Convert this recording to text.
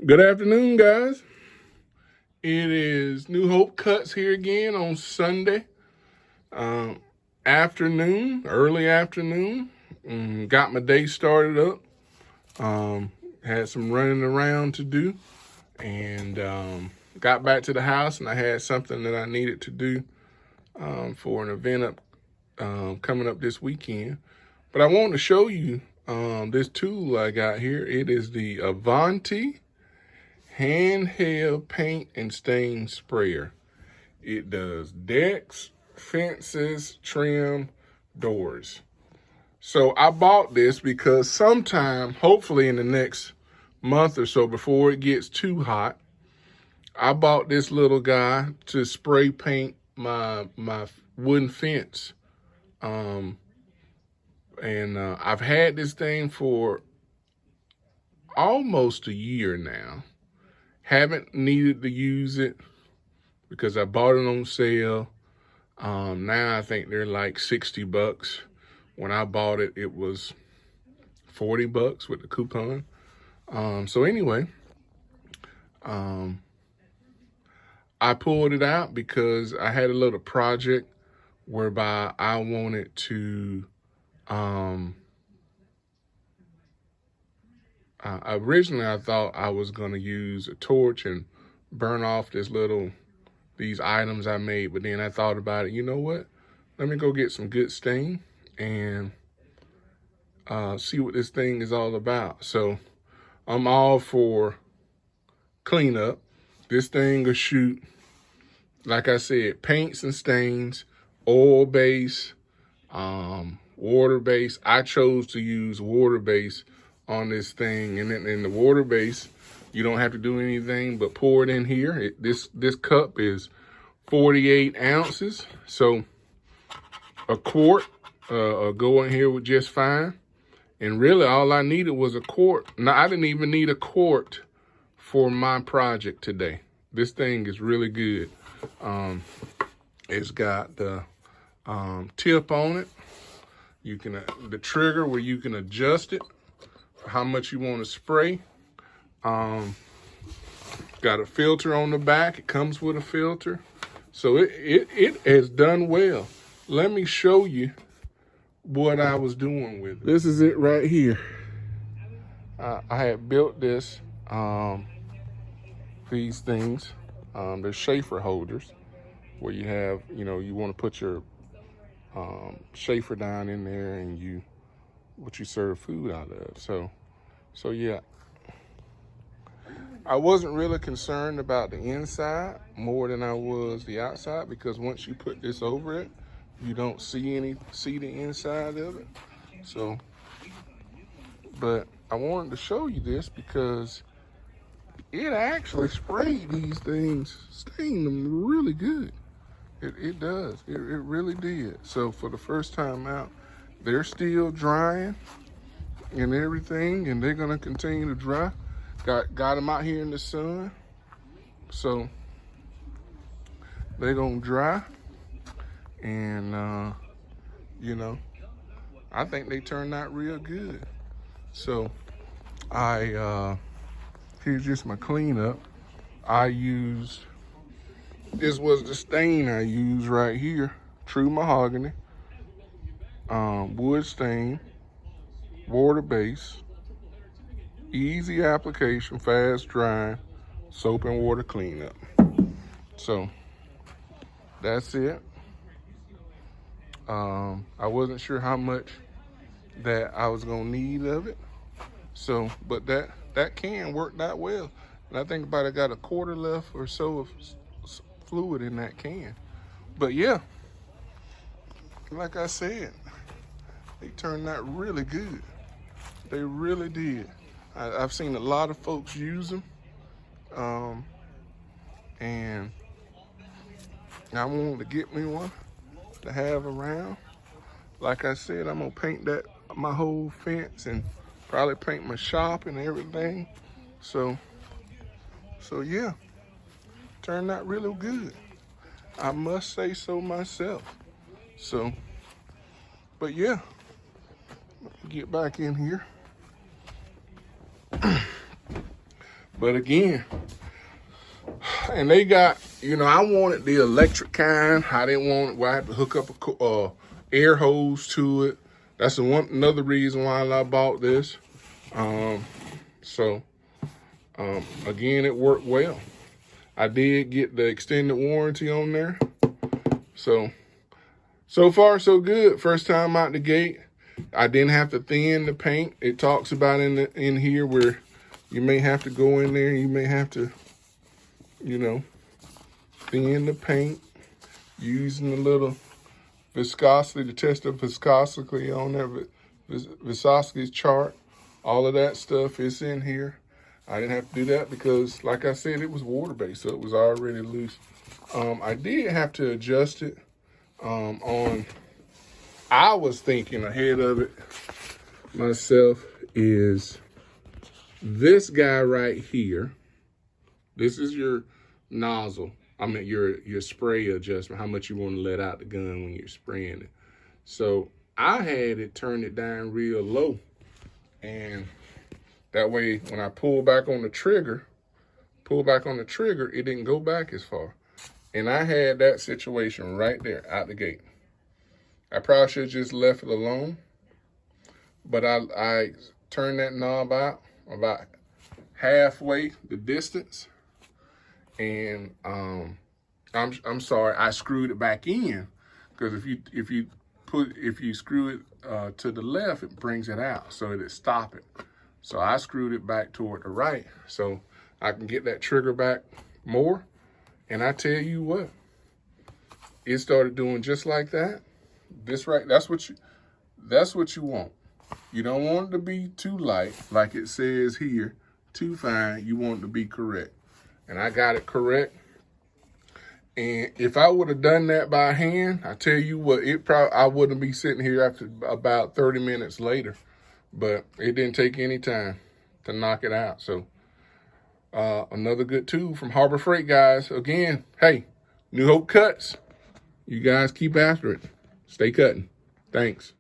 Good afternoon, guys. It is New Hope Cuts here again on Sunday afternoon, early afternoon. Got my day started up. Had some running around to do, and got back to the house, and I had something that I needed to do for an event coming up this weekend. But I want to show you this tool I got here. It is the Avanti handheld paint and stain sprayer. It does decks, fences, trim, doors. So I bought this because sometime, hopefully in the next month or so, before it gets too hot, I bought this little guy to spray paint my wooden fence. I've had this thing for almost a year now. Haven't needed to use it because I bought it on sale. Now I think they're like $60. When I bought it, it was $40 with the coupon. So anyway, I pulled it out because I had a little project whereby I wanted to, originally I thought I was gonna use a torch and burn off these items I made, but then I thought about it, you know what? Let me go get some good stain and see what this thing is all about. So I'm all for cleanup. This thing will shoot, like I said, paints and stains, oil base, water base. I chose to use water base on this thing, and then in the water base, you don't have to do anything but pour it in here. This cup is 48 ounces, so a quart go in here with just fine. And really, all I needed was a quart. Now, I didn't even need a quart for my project today. This thing is really good. It's got the tip on it. You can the trigger where you can adjust it for how much you want to spray. Got a filter on the back. It comes with a filter. So it has done well. Let me show you what I was doing with it. This is it right here. I had built this, these things. They're Schaefer holders where you have, you want to put your Schaefer down in there and what you serve food out of. So yeah. I wasn't really concerned about the inside more than I was the outside, because once you put this over it, you don't see the inside of it. So, but I wanted to show you this because it actually sprayed these things, stained them really good. It does, it really did. So for the first time out, they're still drying and everything, and they're gonna continue to dry. Got them out here in the sun, so they're gonna dry, and I think they turned out real good. So here's just my cleanup. This was the stain I used right here, true mahogany, wood stain, water base, easy application, fast drying, soap and water cleanup. So that's it. I wasn't sure how much that I was gonna need of it. So, but that can work that well. And I think about it, got a quarter left or so of fluid in that can. But yeah, like I said, they turned out really good. They really did. I've seen a lot of folks use them, and I wanted to get me one to have around. Like I said, I'm gonna paint my whole fence and probably paint my shop and everything. So yeah, turned out really good. I must say so myself. So, but yeah, get back in here. But again, and they got, you know, I wanted the electric kind. I didn't want it where I had to hook up a air hose to it. That's another reason why I bought this. Again, it worked well. I did get the extended warranty on there. So far so good. First time out the gate. I didn't have to thin the paint. It talks about in here where you may have to go in there. You may have to, you know, thin the paint using a little viscosity to test the viscosity on there. Viscosity chart. All of that stuff is in here. I didn't have to do that because, like I said, it was water-based, so it was already loose. I did have to adjust it I was thinking ahead of it myself is this guy right here. This is your nozzle. I mean, your spray adjustment, how much you want to let out the gun when you're spraying it. So I had it turn it down real low. And that way, when I pull back on the trigger, it didn't go back as far. And I had that situation right there out the gate. I probably should have just left it alone. But I turned that knob out about halfway the distance. And I'm sorry, I screwed it back in. Because if you screw it to the left, it brings it out. So it'll stop it. So I screwed it back toward the right so I can get that trigger back more. And I tell you what, it started doing just like that. This right, that's what you want. You don't want it to be too light, like it says here, too fine. You want it to be correct. And I got it correct. And if I would have done that by hand, I tell you what, I wouldn't be sitting here after about 30 minutes later. But it didn't take any time to knock it out. So another good tool from Harbor Freight, guys. Again, hey, New Hope cuts. You guys keep after it. Stay cutting. Thanks.